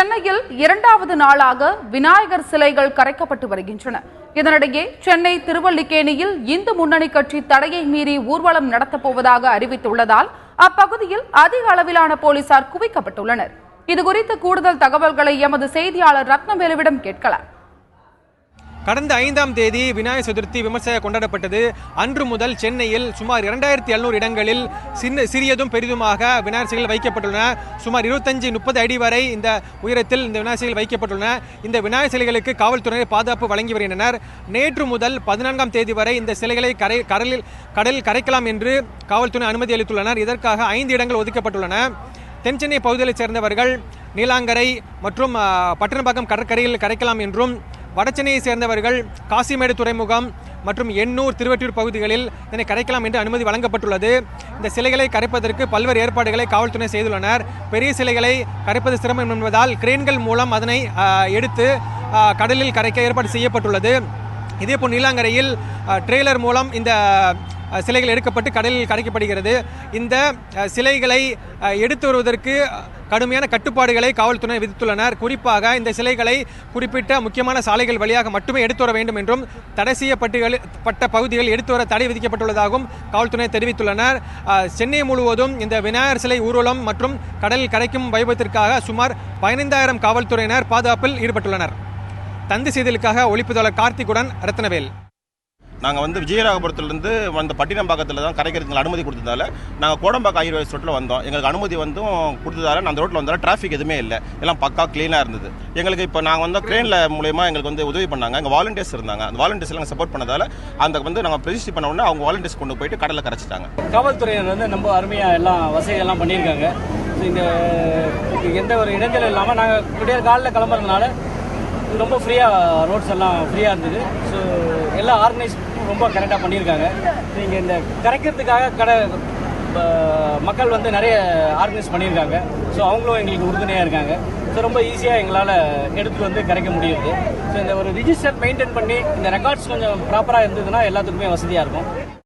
சென்னையில் இரண்டாவது நாளாக விநாயகர் சிலைகள் கரைக்கப்பட்டு வருகின்றன. இதனிடையே சென்னை திருவல்லிக்கேணியில் இந்து முன்னணி கட்சி தடையை மீறி ஊர்வலம் நடத்தப்போவதாக அறிவித்துள்ளதால் அப்பகுதியில் அதிக அளவிலான போலீசார் குவிக்கப்பட்டுள்ளனர். இதுகுறித்து கூடுதல் தகவல்களை எமது செய்தியாளர் ரத்னவேலுவிடம் கேட்கலாம். கடந்த 5ஆம் தேதி விநாயகர் சதுர்த்தி விமர்சையாக கொண்டாடப்பட்டது. அன்று முதல் சென்னையில் சுமார் 2700 இடங்களில் சிறியதும் பெரிதுமாக விநாயகர் சிலைகள் வைக்கப்பட்டுள்ளன. சுமார் 25-30 அடி வரை இந்த உயரத்தில் இந்த விநாயகர் சிலைகள் வைக்கப்பட்டுள்ளன. இந்த விநாயகர் சிலைகளுக்கு காவல்துறையினர் பாதுகாப்பு வழங்கி வருகின்றனர். நேற்று முதல் 14ஆம் தேதி வரை இந்த சிலைகளை கடலில் கரைக்கலாம் என்று காவல்துறை அனுமதி அளித்துள்ளனர். இதற்காக 5 இடங்கள் ஒதுக்கப்பட்டுள்ளன. தென் சென்னை பகுதிகளைச் சேர்ந்தவர்கள் நீலாங்கரை மற்றும் பட்டணப்பாக்கம் கடற்கரையில் கரைக்கலாம் என்றும், வடசென்னையை சேர்ந்தவர்கள் காசிமேடு துறைமுகம் மற்றும் எண்ணூர் திருவெற்றியூர் பகுதிகளில் இதனை கரைக்கலாம் என்று அனுமதி வழங்கப்பட்டுள்ளது. இந்த சிலைகளை கரைப்பதற்கு பல்வேறு ஏற்பாடுகளை காவல்துறை செய்துள்ளனர். பெரிய சிலைகளை கரைப்பது சிரமம் என்பதால் கிரேன்கள் மூலம் அதனை எடுத்து கடலில் கரைக்க ஏற்பாடு செய்யப்பட்டுள்ளது. இதேபோல் நீலாங்கரையில் ட்ரெய்லர் மூலம் இந்த சிலைகள் எடுக்கப்பட்டு கடலில் கரைக்கப்படுகிறது. இந்த சிலைகளை எடுத்து வருவதற்கு கடுமையான கட்டுப்பாடுகளை காவல்துறை விதித்துள்ளனர். குறிப்பாக இந்த சிலைகளை குறிப்பிட்ட முக்கியமான சாலைகள் வழியாக மட்டுமே எடுத்து வர வேண்டும் என்றும், தடை செய்யப்பட்ட பகுதிகள் எடுத்து வர தடை விதிக்கப்பட்டுள்ளதாகவும் காவல்துறை தெரிவித்துள்ளனர். சென்னை முழுவதும் இந்த விநாயகர் சிலை ஊர்வலம் மற்றும் கடலில் கரைக்கும் வைபவத்திற்காக சுமார் 15,000 காவல்துறையினர் பாதுகாப்பில் ஈடுபட்டுள்ளனர். தந்தி செய்திகளுக்காக ஒளிப்பதிவாளர் கார்த்திகுடன் ரத்னவேல். நாங்கள் விஜயராகபுரத்துலேருந்து வந்த பட்டினம்பாக்கத்தில் தான் கரைக்கிறதுக்கு அனுமதி கொடுத்ததால நாங்கள் கோடம்பாக்கம் ஆயுர்வேத ரோட்டில் வந்தோம். எங்களுக்கு அனுமதி கொடுத்ததால அந்த ரோட்டில் வந்தாலும் டிராஃபிக் எதுவுமே இல்லை, எல்லாம் பக்கா க்ளீனாக இருந்தது. எங்களுக்கு இப்போ நாங்கள் வந்து க்ரேனில் மூலயமா எங்களுக்கு உதவி பண்ணாங்க. எங்கள் வாலண்டியர்ஸ் இருந்தாங்க. அந்த வாலண்டியர்ஸ் எல்லாம் சப்போர்ட் பண்ணதால் நாங்கள் ரெஜிஸ்டர் பண்ண உடனே அவங்க வாலண்டியர்ஸ் கொண்டு போயிட்டு கடலில் கரைச்சிட்டாங்க. காவல்துறையினர் ரொம்ப அருமையாக எல்லாம் வசதியெல்லாம் பண்ணியிருக்காங்க. இந்த எந்த ஒரு இடைஞ்சலும் இல்லாமல் நாங்கள் விடியற் காலையில் கிளம்புறதுனால ரொம்ப ஃப்ரீயாக ரோட்ஸ் எல்லாம் ஃப்ரீயாக இருந்தது. ஸோ எல்லாம் ஆர்கனைஸ் ரொம்ப கரெக்டாக பண்ணியிருக்காங்க. நீங்கள் இந்த கரைக்கிறதுக்காக மக்கள் நிறைய ஆர்கனைஸ் பண்ணியிருக்காங்க. ஸோ அவங்களும் எங்களுக்கு உறுதுணையாக இருக்காங்க. ஸோ ரொம்ப ஈஸியாக எங்களால் எடுத்துகிட்டு கரைக்க முடியுது. ஸோ இந்த ஒரு ரிஜிஸ்டர் மெயின்டைன் பண்ணி இந்த ரெக்கார்ட்ஸ் கொஞ்சம் ப்ராப்பராக இருந்ததுன்னா எல்லாத்துக்குமே வசதியாக இருக்கும்.